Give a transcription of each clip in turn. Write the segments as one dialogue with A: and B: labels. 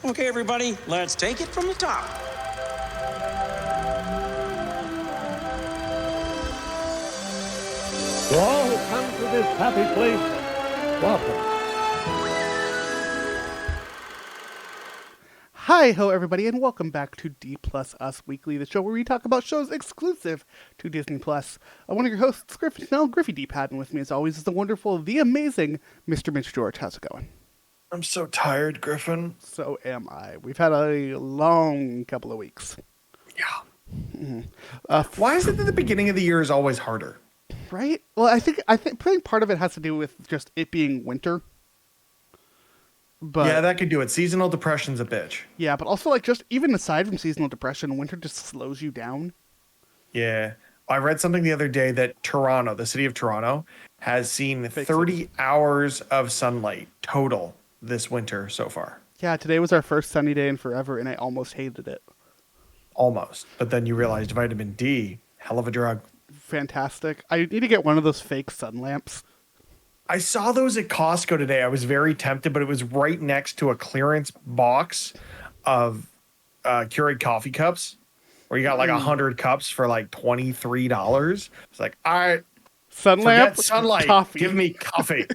A: Okay, everybody, let's take it from the top.
B: To all who come to this happy place, welcome.
C: Hi ho everybody and welcome back to D Plus Us Weekly, the show where we talk about shows exclusive to Disney Plus. One of your hosts, Griffey D. Patton, with me as always is the wonderful, the amazing Mr. Mitch George. How's it going?
D: I'm so tired, Griffin.
C: So am I. We've had a long couple of weeks.
D: Yeah. Why is it that the beginning of the year is always harder?
C: Right? Well, I think part of it has to do with just it being winter. But
D: yeah, that could do it. Seasonal depression's a bitch.
C: yeah, but also like just even aside from seasonal depression, winter just slows you down.
D: Yeah. I read something the other day that Toronto, the city of Toronto, has seen 30 hours of sunlight total this winter so far.
C: Yeah, today was our first sunny day in forever, and I almost hated it.
D: Almost. But then you realized vitamin D, hell of a drug.
C: Fantastic. I need to get one of those fake sun lamps.
D: I saw those at Costco today. I was very tempted, but it was right next to a clearance box of Keurig coffee cups where you got like 100 cups for like $23. It's like, all right,
C: Sun lamp,
D: sunlight,
C: coffee.
D: give me coffee.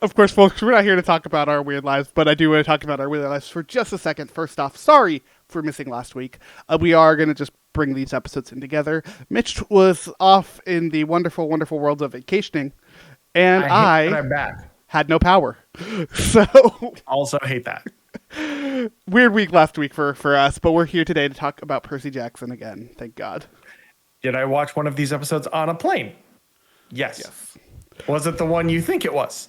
C: Of course, folks, we're not here to talk about our weird lives, but I do want to talk about our weird lives for just a second. First off, sorry for missing last week. We are going to just bring these episodes in together. Mitch was off in the wonderful, wonderful world of vacationing, and
D: I'm back.
C: had no power. So
D: Also hate that.
C: weird week last week for us, but we're here today to talk about Percy Jackson again. Thank God.
D: Did I watch one of these episodes on a plane? Yes. Was it the one you think it was?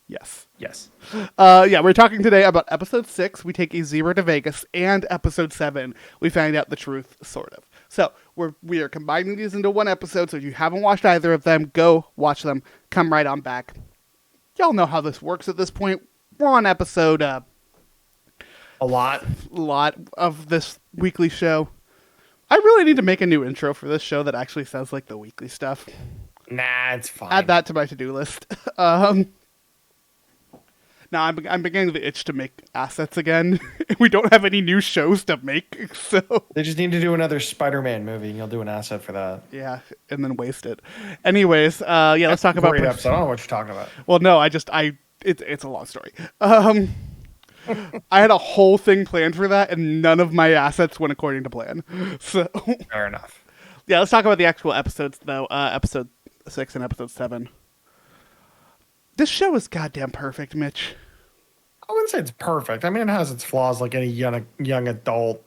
C: Yes.
D: Yes.
C: Yeah, we're talking today about episode 6, We Take a Zebra to Vegas, and episode 7, We Find Out the Truth, sort of. So we are combining these into one episode, so if you haven't watched either of them, go watch them. Come right on back. Y'all know how this works at this point. We're on episode
D: A lot.
C: of this weekly show. I really need to make a new intro for this show that actually sounds like the weekly stuff.
D: Nah, it's fine.
C: Add that to my to-do list. Now I'm beginning to itch to make assets again. We don't have any new shows to make, so
D: They just need to do another Spider-Man movie, and you'll do an asset for that.
C: yeah, and then waste it. Anyways, yeah, let's talk about.
D: Great episode. I don't know what you're talking about.
C: Well, no, it's a long story. I had a whole thing planned for that, and none of my assets went according to plan. So
D: Fair enough.
C: yeah, let's talk about the actual episodes though. Episode 6 and episode 7. This show is goddamn perfect, Mitch.
D: I wouldn't say it's perfect. I mean, it has its flaws like any young adult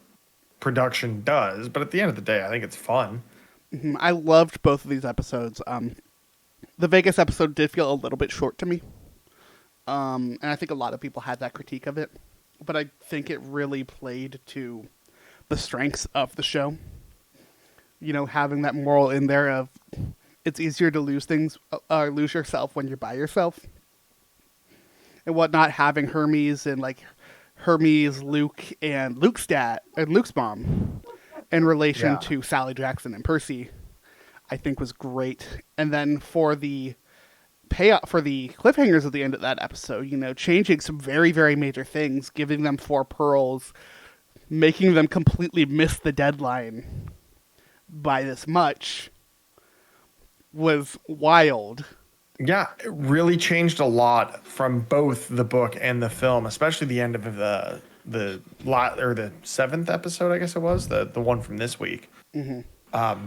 D: production does, but at the end of the day, I think it's fun.
C: I loved both of these episodes. The Vegas episode did feel a little bit short to me. And I think a lot of people had that critique of it. But I think it really played to the strengths of the show. You know, having that moral in there of it's easier to lose things, lose yourself when you're by yourself. And whatnot, having Hermes, Luke, and Luke's dad, and Luke's mom in relation to Sally Jackson and Percy, I think was great. And then for the payoff, for the cliffhangers at the end of that episode, you know, changing some very, very major things, giving them 4 pearls, making them completely miss the deadline by this much, was wild.
D: Yeah, it really changed a lot from both the book and the film, especially the end of the 7th episode, I guess it was, the one from this week. Mm-hmm.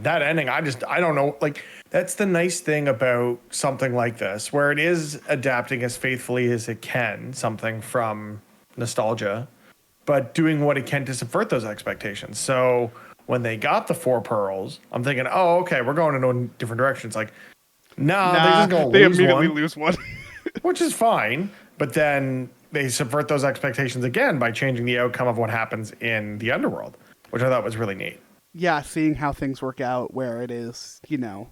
D: That ending, I don't know. Like, that's the nice thing about something like this, where it is adapting as faithfully as it can, something from nostalgia, but doing what it can to subvert those expectations. So when they got the 4 pearls, I'm thinking, oh, okay, we're going in a different direction. It's like, nah, they're just going to lose
C: immediately
D: one,
C: lose one.
D: which is fine. But then they subvert those expectations again by changing the outcome of what happens in the underworld, which I thought was really neat.
C: Yeah, seeing how things work out where it is, you know,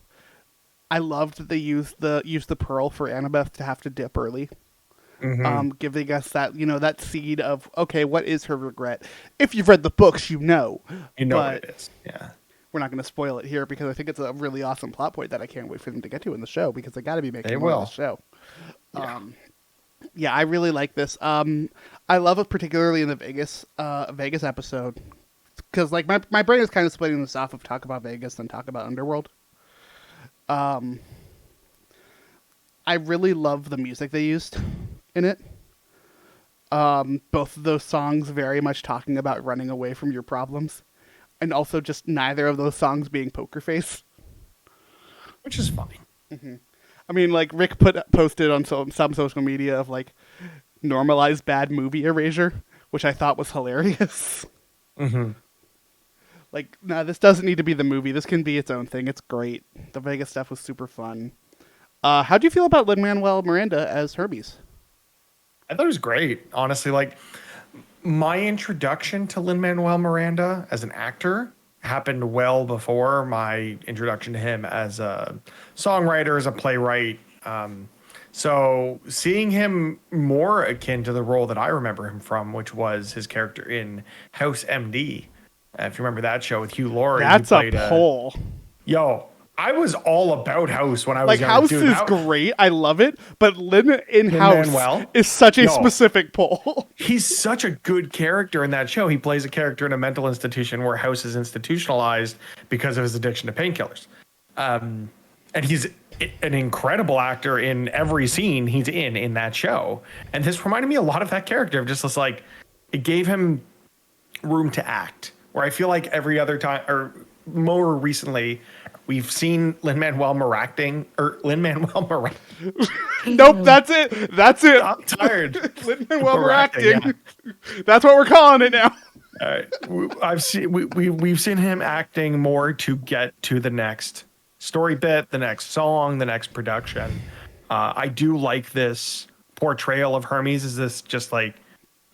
C: I loved that they used the pearl for Annabeth to have to dip early. Mm-hmm. Giving us that, you know, that seed of, okay, what is her regret? If you've read the books, you know.
D: You know what it is. Yeah.
C: We're not going to spoil it here because I think it's a really awesome plot point that I can't wait for them to get to in the show because they got to be making more of the show.
D: Yeah.
C: Yeah, I really like this. I love it particularly in the Vegas episode because like my brain is kind of splitting this off of talk about Vegas and talk about Underworld. Um, I really love the music they used in it. Both of those songs very much talking about running away from your problems, and also just neither of those songs being Poker Face.
D: Which is funny.
C: I mean, like Rick posted on some social media of like normalized bad movie erasure, which I thought was hilarious. Like, no, this doesn't need to be the movie. This can be its own thing. It's great. The Vegas stuff was super fun. How do you feel about Lin-Manuel Miranda as Hermes?
D: I thought it was great, honestly. Like, my introduction to Lin-Manuel Miranda as an actor happened well before my introduction to him as a songwriter, as a playwright. So seeing him more akin to the role that I remember him from, which was his character in House MD. If you remember that show with Hugh Laurie.
C: That's a pull.
D: Yo, I was all about House when I was
C: like
D: younger.
C: House is great. I love it, but Lin in House is such a specific pull.
D: He's such a good character in that show. He plays a character in a mental institution where House is institutionalized because of his addiction to painkillers. And he's an incredible actor in every scene he's in that show. And this reminded me a lot of that character of just this, like, it gave him room to act. Where I feel like every other time, or more recently, we've seen Lin-Manuel Miracting.
C: Nope, that's it. That's it.
D: I'm tired.
C: Lin-Manuel Miracting. Yeah. That's what we're calling it now.
D: All right. We've seen him acting more to get to the next story bit, the next song, the next production. I do like this portrayal of Hermes as this just like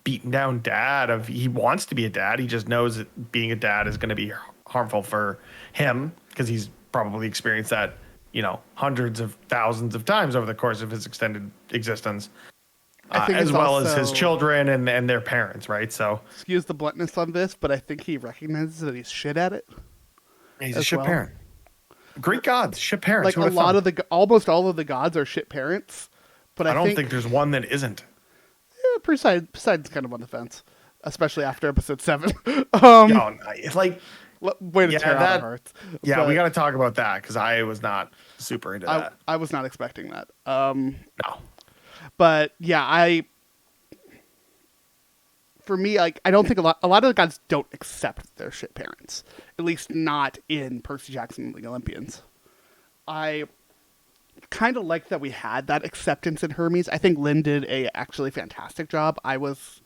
D: beaten down dad of he wants to be a dad. He just knows that being a dad is going to be harmful for him because he's probably experienced that, you know, hundreds of thousands of times over the course of his extended existence, as well as his children and their parents. Right. So
C: excuse the bluntness on this, but I think he recognizes that he's shit at it.
D: He's a shit parent. Great gods, shit parents.
C: Like almost all of the gods are shit parents, but I
D: don't think there's one that isn't.
C: Poseidon's kind of on the fence, especially after episode 7.
D: It's like
C: way to tear out our hearts.
D: Yeah, but we got to talk about that because I was not super into that.
C: I was not expecting that.
D: No,
C: but yeah, for me, like I don't think a lot of the gods don't accept their shit parents. At least not in Percy Jackson and the Olympians. I kind of like that we had that acceptance in Hermes. I think Lynn did a actually fantastic job. I was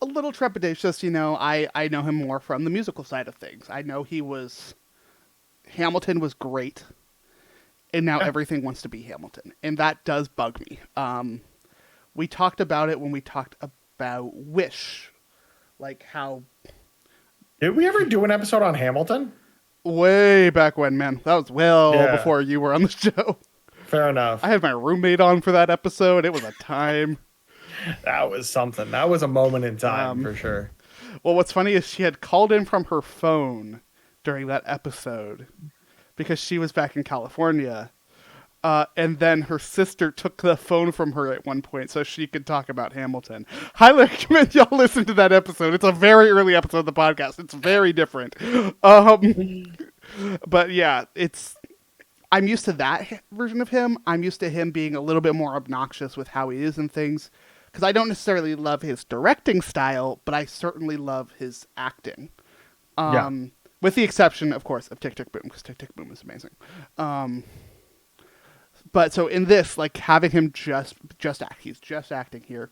C: a little trepidatious, you know. I know him more from the musical side of things. I know Hamilton was great, and now everything wants to be Hamilton, and that does bug me. We talked about it when we talked about Wish, like how.
D: Did we ever do an episode on Hamilton?
C: Way back when, man. That was before you were on the show.
D: Fair enough.
C: I had my roommate on for that episode. It was a time.
D: That was something. That was a moment in time for sure.
C: Well, what's funny is she had called in from her phone during that episode because she was back in California. And then her sister took the phone from her at one point so she could talk about Hamilton. Highly recommend y'all listen to that episode. It's a very early episode of the podcast. It's very different. But yeah, I'm used to that version of him. I'm used to him being a little bit more obnoxious with how he is and things. Because I don't necessarily love his directing style, but I certainly love his acting. With the exception, of course, of Tick, Tick, Boom, because Tick, Tick, Boom is amazing. But so in this, like having him just act, he's just acting here.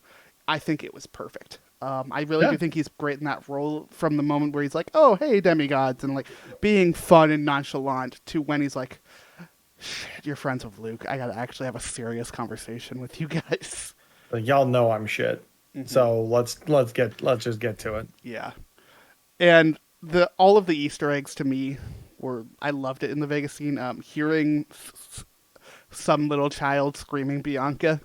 C: I think it was perfect. I really do think he's great in that role from the moment where he's like, oh, hey, demigods, and like being fun and nonchalant to when he's like, shit, you're friends with Luke. I gotta actually have a serious conversation with you guys.
D: Like, y'all know I'm shit. Mm-hmm. So let's just get to it.
C: Yeah. And all of the Easter eggs to me I loved it in the Vegas scene. Hearing some little child screaming Bianca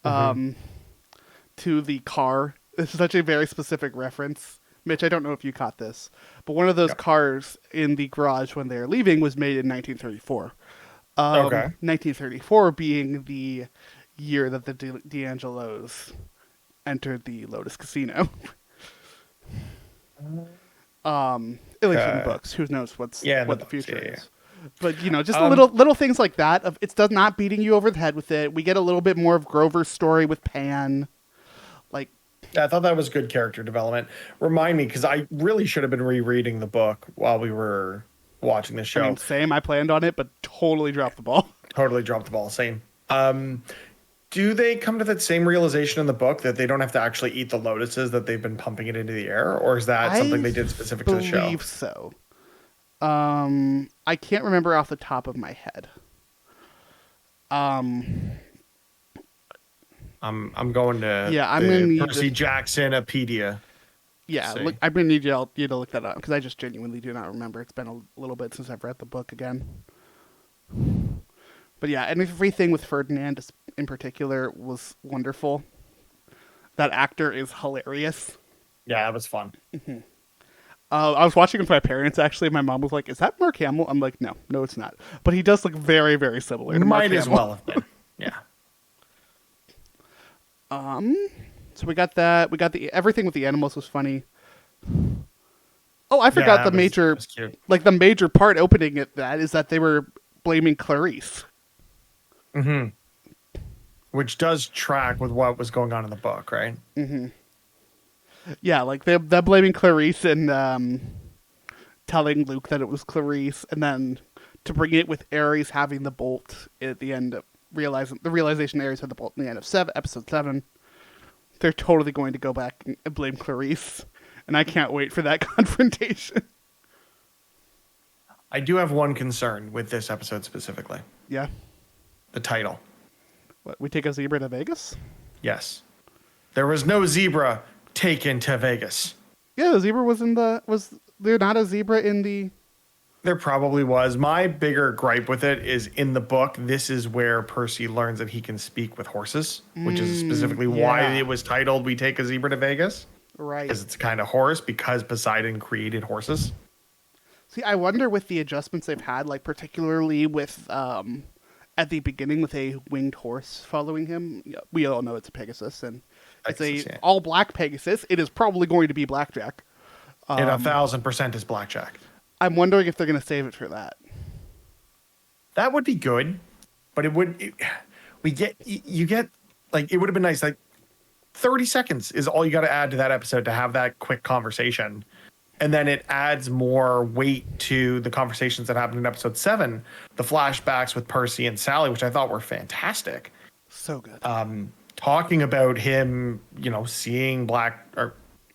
C: to the car. This is such a very specific reference. Mitch, I don't know if you caught this, but one of those cars in the garage when they're leaving was made in 1934. 1934 being the year that the D'Angelos entered the Lotus Casino. At least in the books. Who knows what the future is. But just little things like that. It's not beating you over the head with it. We get a little bit more of Grover's story with Pan.
D: I thought that was good character development. Remind me, because I really should have been rereading the book while we were watching the show.
C: Same. I planned on it, but totally dropped the ball.
D: Totally dropped the ball. Same. Do they come to that same realization in the book that they don't have to actually eat the lotuses, that they've been pumping it into the air? Or is that something they did specific to the show? I
C: believe so. I can't remember off the top of my head.
D: I'm going to
C: I'm gonna need
D: Percy Jackson-apedia.
C: Yeah, look, I'm gonna need you to look that up because I just genuinely do not remember. It's been a little bit since I've read the book again. But yeah, and everything with Ferdinand in particular was wonderful. That actor is hilarious.
D: Yeah, that was fun.
C: Mm-hmm. I was watching with my parents, actually. My mom was like, "Is that Mark Hamill?" I'm like, no, it's not. But he does look very, very similar to Mark Hamill.
D: Might as well have been. Yeah.
C: So we got that. We got everything with the animals was funny. Oh, I forgot the major part opening it that is that they were blaming Clarice.
D: Mm-hmm. Which does track with what was going on in the book, right?
C: Mm-hmm. Yeah, they're blaming Clarice and telling Luke that it was Clarice, and then to bring it with Ares having the bolt at the end of realization Ares had the bolt in the end of episode 7. They're totally going to go back and blame Clarice, and I can't wait for that confrontation.
D: I do have one concern with this episode specifically.
C: Yeah.
D: The title.
C: What, we take a zebra to Vegas?
D: Yes. There was no zebra taken to Vegas.
C: Yeah, the zebra was there not a zebra in the...
D: There probably was. My bigger gripe with it is in the book, this is where Percy learns that he can speak with horses, which is specifically why it was titled We Take a Zebra to Vegas.
C: Right.
D: Because it's a kind of horse, because Poseidon created horses.
C: See, I wonder with the adjustments they've had, particularly with at the beginning with a winged horse following him. We all know it's a Pegasus, and it's all black Pegasus. It is probably going to be Blackjack.
D: It 1,000% is Blackjack.
C: I'm wondering if they're going to save it for that.
D: That would be good, but it would have been nice. 30 seconds is all you got to add to that episode to have that quick conversation. And then it adds more weight to the conversations that happened in episode 7, the flashbacks with Percy and Sally, which I thought were fantastic.
C: So good.
D: Talking about him, seeing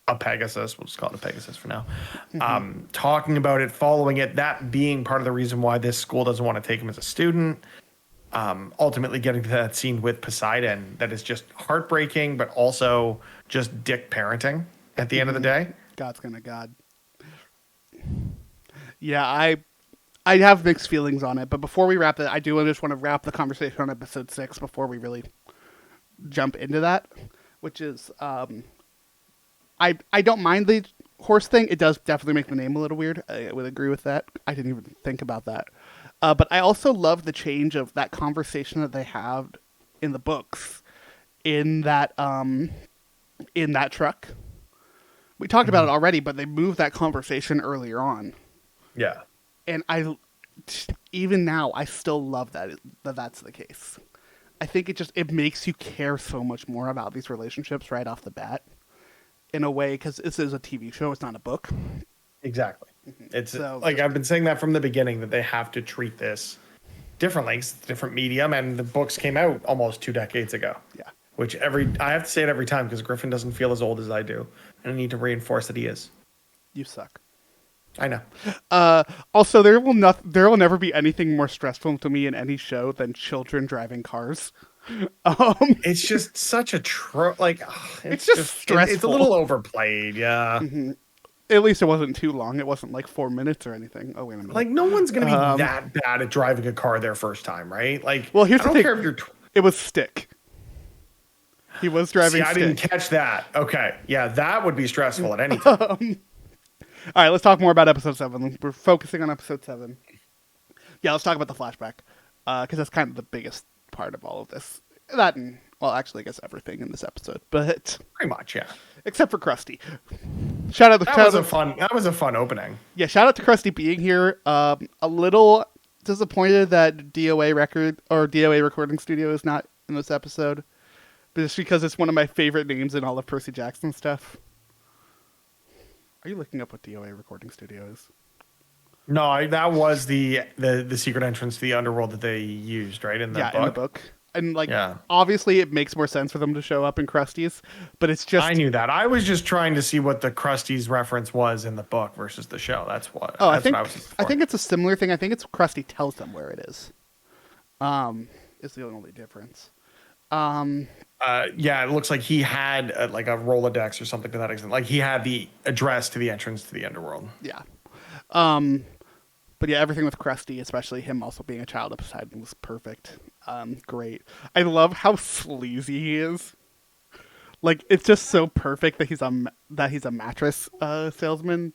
D: a Pegasus, we'll just call it a Pegasus for now. Mm-hmm. Talking about it, following it, that being part of the reason why this school doesn't want to take him as a student. Ultimately getting to that scene with Poseidon that is just heartbreaking, but also just dick parenting at the end of the day.
C: God's gonna God. Yeah, I have mixed feelings on it, but before we wrap it, I just want to wrap the conversation on episode 6 before we really jump into that, which is I don't mind the horse thing. It does definitely make the name a little weird. I would agree with that. I didn't even think about that. But I also love the change of that conversation that they have in the books in that truck. We talked about it already, but they moved that conversation earlier on.
D: Yeah.
C: And even now, I still love that's the case. I think it makes you care so much more about these relationships right off the bat. In a way, because this is a TV show, it's not a book.
D: Exactly. It's I've been saying that from the beginning, that they have to treat this differently. It's a different medium, and the books came out almost 2 decades ago.
C: Yeah.
D: Which I have to say it every time because Griffin doesn't feel as old as I do, and I need to reinforce that he is.
C: You suck.
D: I know.
C: Also, there will never be anything more stressful to me in any show than children driving cars.
D: It's just such a
C: it's just stressful.
D: It's a little overplayed, yeah.
C: Mm-hmm. At least it wasn't too long. It wasn't 4 minutes or anything. Oh, wait a minute.
D: No one's gonna be that bad at driving a car their first time, right?
C: Well, here's the thing.
D: Care if you're
C: it was Stick. He was driving.
D: See, I didn't catch that. Okay, yeah, that would be stressful at any time.
C: All right, let's talk more about episode 7. We're focusing on episode 7. Yeah, let's talk about the flashback because that's kind of the biggest part of all of this. That and, well, actually, I guess everything in this episode, but
D: Pretty much, yeah.
C: except for Krusty. Shout out
D: That was a fun opening.
C: Yeah, shout out to Krusty being here. A little disappointed that DOA Recording Studio is not in this episode, but it's because it's one of my favorite names in all of Percy Jackson stuff. Are you looking up what DOA Recording Studio is?
D: No, that was the secret entrance to the underworld that they used, right? In the book.
C: And obviously it makes more sense for them to show up in Krusty's, but it's just...
D: I knew that. I was just trying to see what the Krusty's reference was in the book versus the show. That's what.
C: Oh, I think it's a similar thing. I think it's Krusty tells them where it is. Is the only difference.
D: Yeah, it looks like he had like a Rolodex or something to that extent. Like he had the address to the entrance to the underworld.
C: Yeah. But yeah, everything with Krusty, especially him also being a child of Poseidon, was perfect. Great. I love how sleazy he is. Like, it's just so perfect that he's a mattress salesman.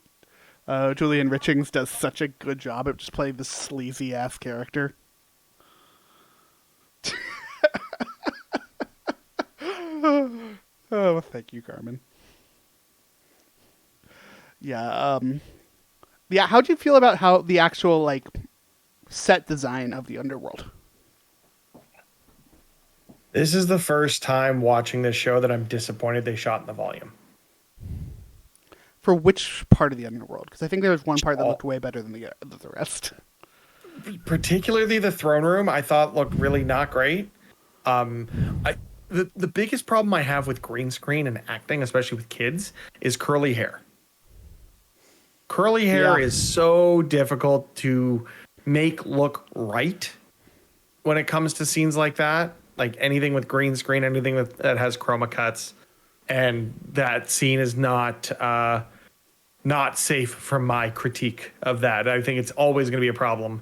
C: Julian Richings does such a good job at just playing this sleazy ass character. Oh, thank you, Carmen. Yeah. Yeah, how'd you feel about how the actual like set design of the underworld?
D: This is the first time watching this show that I'm disappointed they shot in the volume.
C: For which part of the underworld? Because I think there was one part that looked way better than the rest.
D: Particularly the throne room, I thought looked really not great. The biggest problem I have with green screen and acting, especially with kids, is curly hair. Curly hair is so difficult to make look right when it comes to scenes like that. Like anything with green screen, anything that has chroma cuts, and that scene is not safe from my critique of that. I think it's always going to be a problem.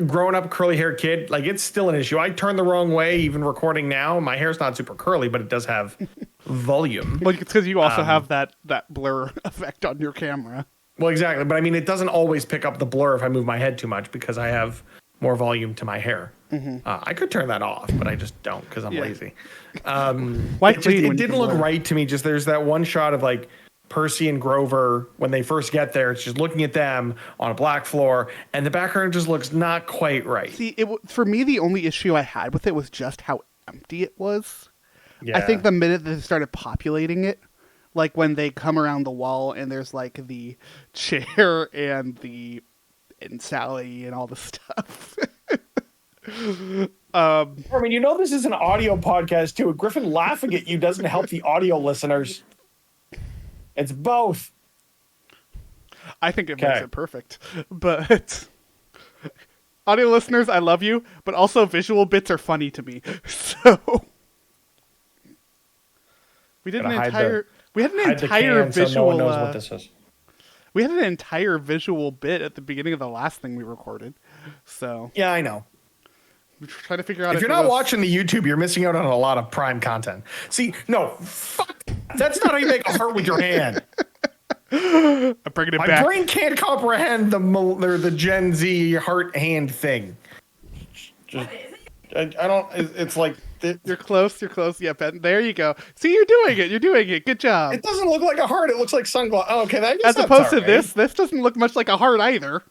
D: Growing up curly haired kid, like it's still an issue. I turn the wrong way even recording now. My hair's not super curly, but it does have volume.
C: Well, it's because you also have that blur effect on your camera.
D: Well, exactly. But I mean, it doesn't always pick up the blur if I move my head too much because I have more volume to my hair. Mm-hmm. I could turn that off, but I just don't because I'm lazy. It didn't look right to me. Just there's that one shot of like Percy and Grover when they first get there. It's just looking at them on a black floor, and the background just looks not quite right.
C: See, for me, the only issue I had with it was just how empty it was.
D: Yeah.
C: I think the minute they started populating it, like when they come around the wall and there's like the chair and Sally and all the stuff.
D: I mean, you know this is an audio podcast too. Griffin laughing at you doesn't help the audio listeners. It's both.
C: I think it makes it perfect. But audio listeners, I love you, but also visual bits are funny to me. So we had an entire visual
D: what this is.
C: We had an entire visual bit at the beginning of the last thing we recorded. So
D: yeah, I know.
C: We're trying to figure out
D: if you're not watching the YouTube, you're missing out on a lot of prime content. See, no, fuck. That's not how you make a heart with your hand.
C: I'm bringing it back.
D: My brain can't comprehend the Gen Z heart hand thing. Just, I don't. It's like
C: you're close. Yeah, Ben. There you go. See, you're doing it. Good job.
D: It doesn't look like a heart. It looks like sunglasses. Oh, okay,
C: as opposed to this doesn't look much like a heart either.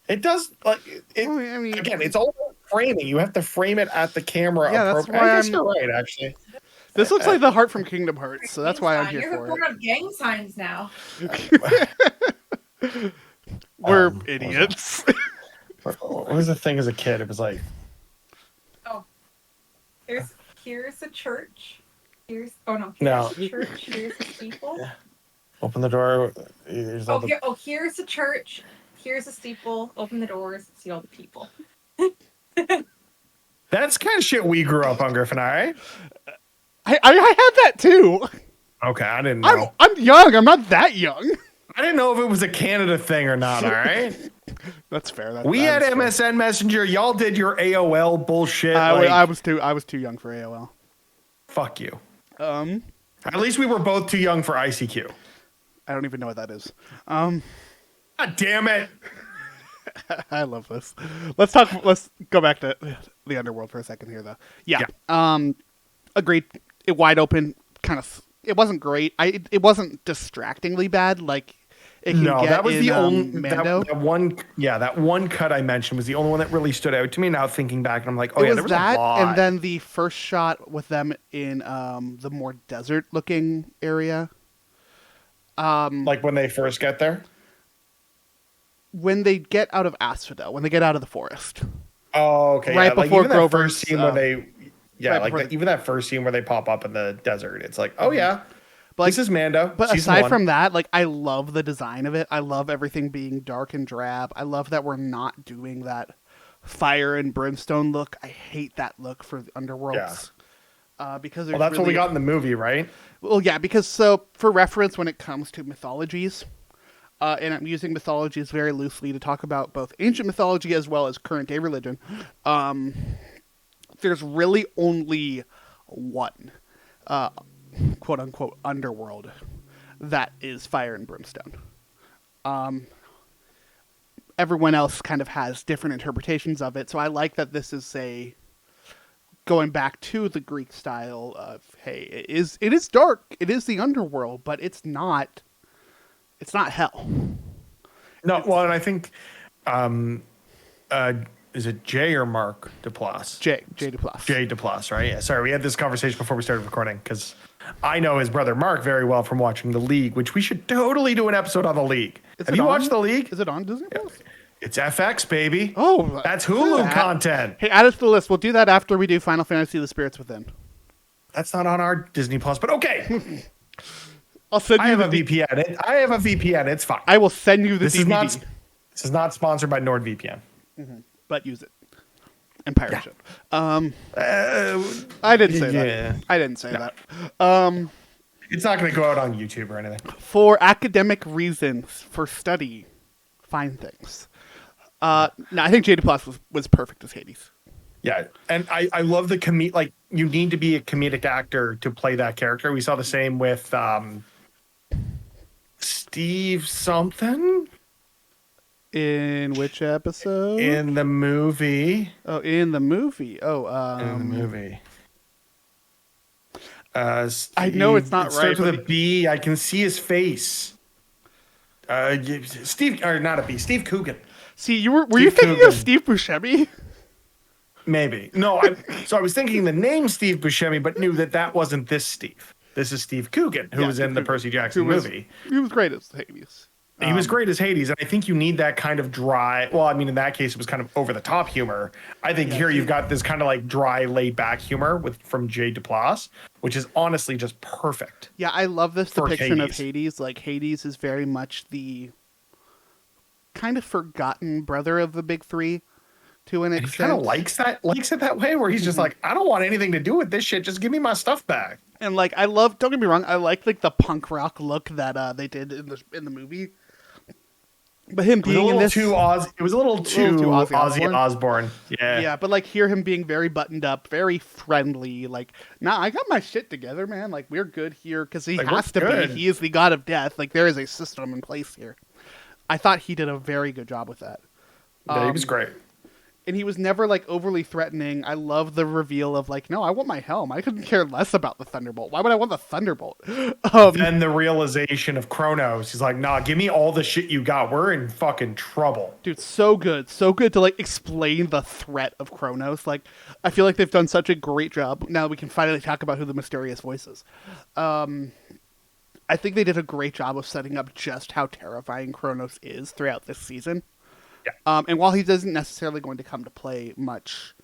D: It does. Like I mean, again, it's all about framing. You have to frame it at the camera.
C: Yeah, that's why
D: I guess you're right. Actually,
C: this looks like the heart from Kingdom Hearts, so that's why I'm here for it.
E: You're of gang signs now.
C: We're idiots.
D: What was the thing as a kid? It was like,
E: here's a church. Here's
D: no.
E: a church. Here's the people.
D: Yeah. Open the door. Here's
E: a church. Here's a steeple. Open the doors. See all the people.
D: That's kind of shit we grew up on, Griffin. All right.
C: I had that too.
D: Okay, I didn't know.
C: I'm young. I'm not that young.
D: I didn't know if it was a Canada thing or not. All right.
C: That's fair.
D: We had MSN Messenger. Y'all did your AOL bullshit.
C: I was too young for AOL.
D: Fuck you.
C: At
D: least we were both too young for ICQ.
C: I don't even know what that is.
D: God damn it.
C: I love this. Let's go back to the underworld for a second here, though. Yeah. Agreed. It wide open, kind of. It wasn't great. It wasn't distractingly bad. Like it can
D: No,
C: get
D: that was
C: in,
D: the only
C: Mando.
D: that one. Yeah, that one cut I mentioned was the only one that really stood out to me. Now thinking back, and I'm like, oh
C: It
D: yeah,
C: was
D: there was
C: that,
D: a lot.
C: and then the first shot with them in the more desert-looking area.
D: Like when they first get there.
C: When they get out of Asphodel, when they get out of the forest.
D: Oh, okay.
C: Right
D: yeah. Like
C: before
D: even that
C: Grover's,
D: first scene where they, yeah,
C: right
D: like
C: before
D: even that first scene where they pop up in the desert. It's like, oh yeah,
C: But
D: this is Mando.
C: But
D: season
C: aside
D: 1.
C: from that, like I love the design of it. I love everything being dark and drab. I love that we're not doing that fire and brimstone look. I hate that look for the Underworlds. Because
D: well, that's what we got in the movie, right?
C: Well, yeah, because so for reference, when it comes to mythologies, and I'm using mythologies very loosely to talk about both ancient mythology as well as current day religion, there's really only one, quote unquote, underworld that is fire and brimstone. Everyone else kind of has different interpretations of it, so I like that this is going back to the Greek style of, hey, it is dark, it is the underworld, but it's not hell.
D: No, well, and I think, is it Jay or Mark Duplass?
C: Jay Duplass.
D: Jay Duplass, right? Yeah. Sorry, we had this conversation before we started recording because I know his brother Mark very well from watching The League, which we should totally do an episode on The League. Have you watched The League?
C: Is it on Disney Plus?
D: It's FX, baby.
C: Oh,
D: that's Hulu content.
C: Hey, add it to the list. We'll do that after we do Final Fantasy: The Spirits Within.
D: That's not on our Disney Plus, but okay.
C: I'll send you.
D: I have a VPN. I have a VPN. It's fine.
C: I will send you the DVD.
D: This is not sponsored by NordVPN.
C: But use it and pirate it. I didn't say that. I didn't say that.
D: It's not going to go out on YouTube or anything.
C: For academic reasons, for study, fine things. No, I think Jada Plus was perfect as Hades.
D: Yeah, and I love the like you need to be a comedic actor to play that character. We saw the same with Steve something.
C: In which episode?
D: In the movie.
C: Oh, in the movie. Oh,
D: in the movie. Steve,
C: I know it's not
D: it starts
C: right.
D: with a B. I can see his face. Steve, or not a B. Steve Coogan.
C: See, were you thinking
D: Coogan.
C: of Steve Buscemi?
D: Maybe. No, I was thinking the name Steve Buscemi, but knew that wasn't this Steve. This is Steve Coogan, who was in the Percy Jackson movie.
C: He was great as Hades.
D: He was great as Hades, and I think you need that kind of dry. Well, I mean, in that case, it was kind of over the top humor. I think here you've got this kind of like dry, laid back humor from Jay Duplass, which is honestly just perfect.
C: Yeah, I love this depiction of
D: Hades.
C: Hades. Like Hades is very much the kind of forgotten brother of the big three, to an
D: He
C: extent.
D: kind of likes it that way, where he's just like, I don't want anything to do with this shit. Just give me my stuff back.
C: And like, I love. Don't get me wrong. I like the punk rock look that they did in the movie. But him being in this,
D: it was a little too Ozzy Osbourne. Yeah.
C: Yeah, but like hear him being very buttoned up, very friendly. Like, nah, I got my shit together, man. Like, we're good here because he has to be. He is the god of death. Like, there is a system in place here. I thought he did a very good job with that.
D: Yeah, he was great.
C: And he was never like overly threatening. I love the reveal of like, no, I want my helm. I couldn't care less about the Thunderbolt. Why would I want the Thunderbolt?
D: Then the realization of Kronos. He's like, nah, give me all the shit you got. We're in fucking trouble.
C: Dude, so good to like explain the threat of Kronos. Like, I feel like they've done such a great job. Now we can finally talk about who the mysterious voice is. I think they did a great job of setting up just how terrifying Kronos is throughout this season.
D: Yeah.
C: And while he isn't necessarily going to come to play much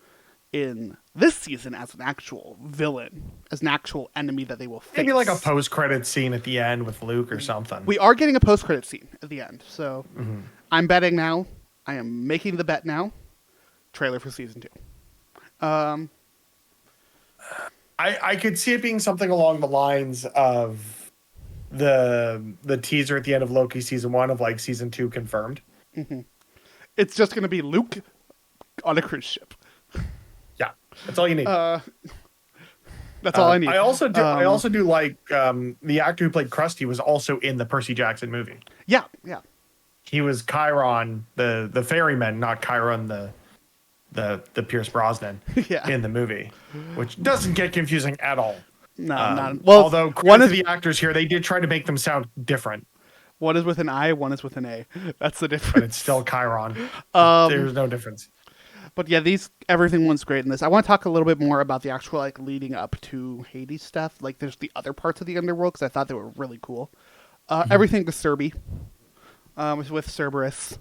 C: in this season as an actual villain, as an actual enemy that they will face.
D: Maybe like a post-credit scene at the end with Luke or something.
C: We are getting a post-credit scene at the end. So I'm betting now. I am making the bet now. Trailer for season 2.
D: I could see it being something along the lines of the teaser at the end of Loki season 1 of like season 2 confirmed.
C: Mm-hmm. It's just going to be Luke on a cruise ship.
D: Yeah, that's all you need.
C: That's all I need.
D: I also do like the actor who played Krusty was also in the Percy Jackson movie.
C: Yeah, yeah.
D: he was Chiron, the ferryman, not Chiron the Pierce Brosnan
C: Yeah.
D: in the movie, which doesn't get confusing at all.
C: No, not well.
D: Although
C: One
D: credit
C: is
D: to the actors here, they did try to make them sound different,
C: one is with an I, one is with an A. That's the difference.
D: but it's still Chiron. There's no difference.
C: But yeah, everything was great in this. I want to talk a little bit more about the actual like leading up to Hades stuff. Like, there's the other parts of the underworld because I thought they were really cool. Everything with Serby, with Cerberus,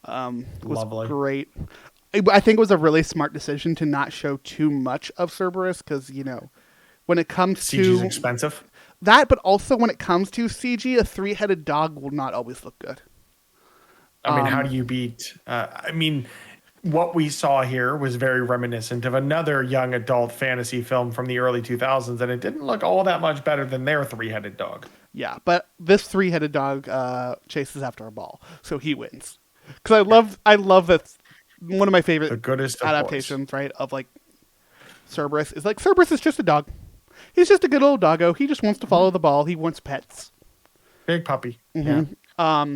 C: was
D: Lovely.
C: great. I think it was a really smart decision to not show too much of Cerberus because when it comes
D: CG's
C: to
D: expensive.
C: that, but also when it comes to CG, a 3-headed dog will not always look good.
D: I mean, how do you beat? What we saw here was very reminiscent of another young adult fantasy film from the early 2000s, and it didn't look all that much better than their 3-headed dog.
C: Yeah, but this 3-headed dog chases after a ball, so he wins. Because I love that. One of my favorite
D: The goodest of
C: adaptations, right, of like Cerberus is like Cerberus is just a dog. He's just a good old doggo. He just wants to follow the ball. He wants pets.
D: Big puppy.
C: Mm-hmm.
D: Yeah.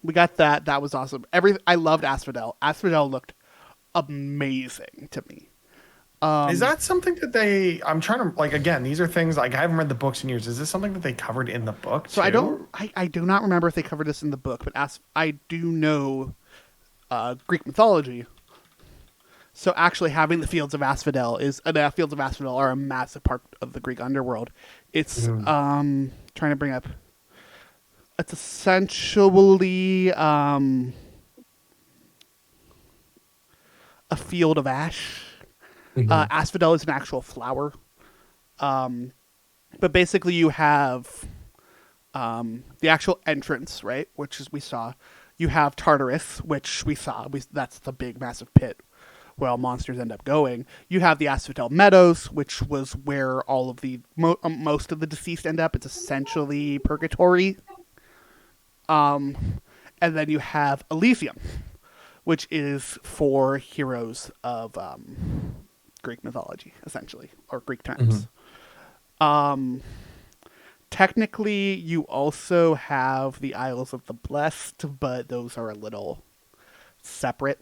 C: We got that. That was awesome. I loved Asphodel. Asphodel looked amazing to me.
D: Is that something that I'm trying to, like, again, these are things, like, I haven't read the books in years. Is this something that they covered in the book,
C: So
D: too?
C: I do not remember if they covered this in the book, but I do know Greek mythology. So actually having the Fields of Asphodel Fields of Asphodel are a massive part of the Greek underworld. It's, trying to bring up, it's essentially a field of ash. Asphodel is an actual flower. But basically you have the actual entrance, right, which is we saw. You have Tartarus, which we saw. That's the big, massive pit where all monsters end up going. You have the Asphodel Meadows, which was where all of the most of the deceased end up. It's essentially purgatory. And then you have Elysium, which is for heroes of Greek mythology, essentially, or Greek terms. Technically, you also have the Isles of the Blessed, but those are a little separate.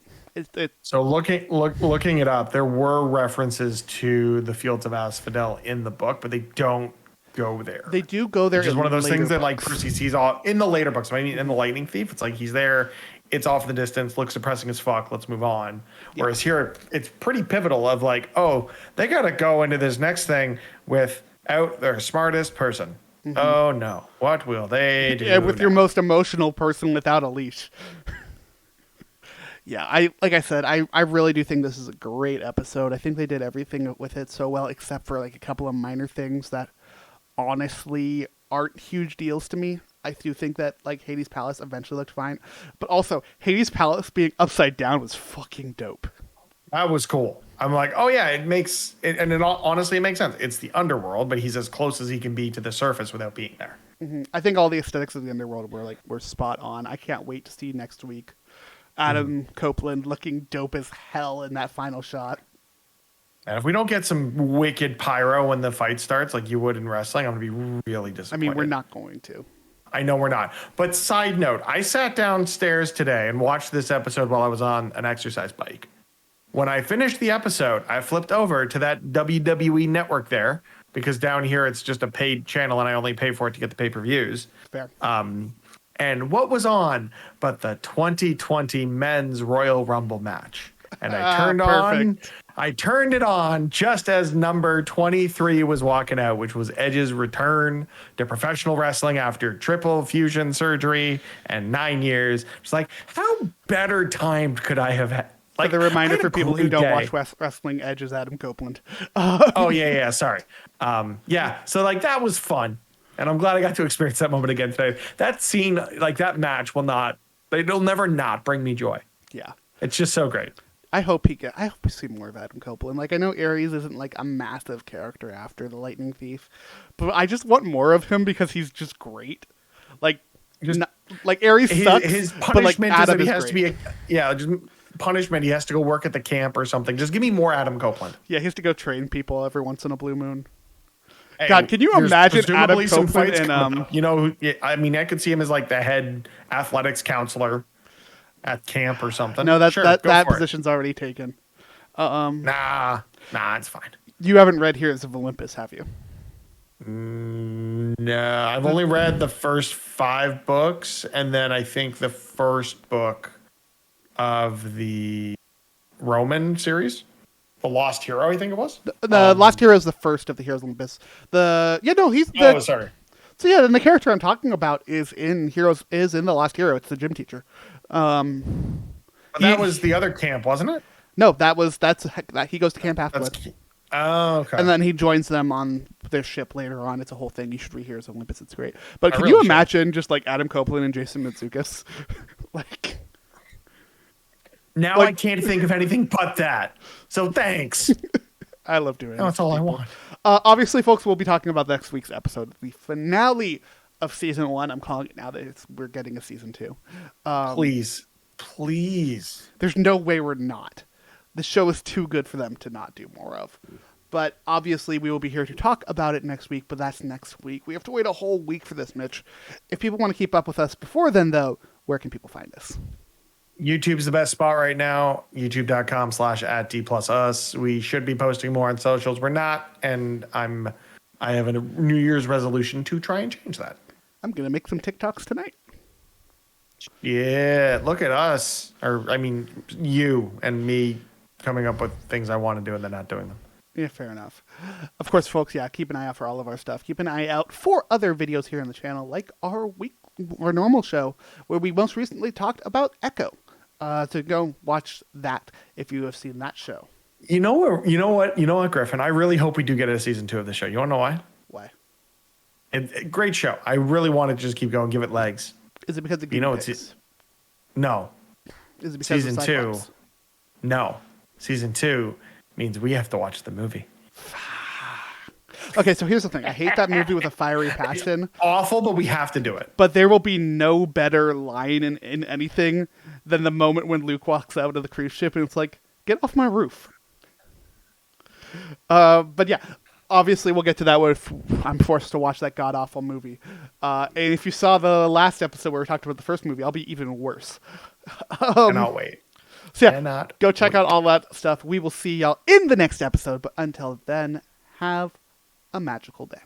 D: So looking it up, there were references to the Fields of Asphodel in the book, but they don't go there.
C: They do go there.
D: Which is one of those things that, like,
C: books.
D: Percy sees all in the later books. I mean, in the Lightning Thief, it's like he's there, it's off in the distance, looks depressing as fuck. Let's move on. Whereas here, it's pretty pivotal. Of like, oh, they gotta go into this next thing without their smartest person. Oh no, what will they do?
C: Yeah, with your
D: now?
C: most emotional person without a leash. Yeah, like I said, I really do think this is a great episode. I think they did everything with it so well, except for like a couple of minor things that honestly aren't huge deals to me. I do think that like Hades Palace eventually looked fine, but also Hades Palace being upside down was fucking dope.
D: That was cool. I'm like, oh yeah, it makes it, and honestly, it makes sense. It's the underworld, but he's as close as he can be to the surface without being there.
C: I think all the aesthetics of the underworld were spot on. I can't wait to see next week Adam Copeland looking dope as hell in that final shot.
D: And if we don't get some wicked pyro when the fight starts, like you would in wrestling, I'm gonna be really disappointed.
C: I mean, we're not going to.
D: I know we're not. But side note, I sat downstairs today and watched this episode while I was on an exercise bike. When I finished the episode, I flipped over to that WWE network there, because down here it's just a paid channel and I only pay for it to get the pay-per-views.
C: Fair.
D: And what was on but the 2020 Men's Royal Rumble match? And I turned it on just as number 23 was walking out, which was Edge's return to professional wrestling after triple fusion surgery and 9 years. It's like, how better timed could I have had? Like,
C: the reminder
D: I had
C: for
D: a
C: people who
D: great
C: don't
D: day.
C: watch wrestling, Edge is Adam Copeland.
D: Oh, yeah, sorry. Yeah, so like that was fun. And I'm glad I got to experience that moment again today. That scene, like that match it'll never not bring me joy.
C: Yeah.
D: It's just so great.
C: I hope we see more of Adam Copeland. Like, I know Ares isn't like a massive character after the Lightning Thief, but I just want more of him because he's just great. Like, like Ares sucks.
D: His
C: but like
D: punishment is
C: Adam
D: that he
C: is
D: has
C: great.
D: just punishment. He has to go work at the camp or something. Just give me more Adam Copeland.
C: Yeah, he has to go train people every once in a blue moon.
D: Hey,
C: God, can you
D: there's
C: imagine Adam
D: presumably some
C: Copeland
D: fights
C: and
D: coming up. You know, I mean, I could see him as like the head athletics counselor at camp or something.
C: No,
D: Sure,
C: that
D: go for it.
C: position's already taken.
D: Nah, it's fine.
C: You haven't read Heroes of Olympus, have you?
D: No, I've only read the first 5 books, and then I think the first book of the Roman series, The Lost Hero, I think it was.
C: The Last Hero is the first of the Heroes of Olympus. He's the.
D: Oh, sorry.
C: So yeah, then the character I'm talking about is in the Last Hero. It's the gym teacher.
D: But that was the other camp, wasn't it?
C: No, that's he goes to Camp Half-Blood.
D: Oh, okay.
C: And then he joins them on their ship later on. It's a whole thing. You should read Heroes of Olympus. It's great. But can you imagine just like Adam Copeland and Jason Mantzoukas? like
D: now I can't think of anything but that. So thanks.
C: I love doing it.
D: That's all I want.
C: Obviously, folks, we'll be talking about next week's episode, the finale of season 1. I'm calling it now that we're getting a season 2.
D: Please.
C: There's no way we're not. The show is too good for them to not do more of. But obviously, we will be here to talk about it next week, but that's next week. We have to wait a whole week for this, Mitch. If people want to keep up with us before then, though, where can people find us?
D: YouTube's the best spot right now. YouTube.com/@D+us. We should be posting more on socials. We're not, and I have a New Year's resolution to try and change that.
C: I'm going to make some TikToks tonight.
D: Yeah, look at us. Or, I mean, you and me coming up with things I want to do and then not doing them.
C: Yeah, fair enough. Of course, folks, keep an eye out for all of our stuff. Keep an eye out for other videos here on the channel, like our normal show, where we most recently talked about Echo. To go watch that if you have seen that show.
D: You know what, Griffin? I really hope we do get a season 2 of the show. You want to know why?
C: Why?
D: Great show. I really want to just keep going, give it legs.
C: Is it because of
D: No.
C: Is it because
D: season
C: of
D: 2? No. Season 2 means we have to watch the movie.
C: Okay, so here's the thing. I hate that movie with a fiery passion.
D: Awful, but we have to do it.
C: But there will be no better line in anything than the moment when Luke walks out of the cruise ship and it's like, get off my roof. But yeah, obviously we'll get to that if I'm forced to watch that god-awful movie. And if you saw the last episode where we talked about the first movie, I'll be even worse.
D: Cannot wait.
C: So yeah, go check out all that stuff. We will see y'all in the next episode. But until then, have a magical day.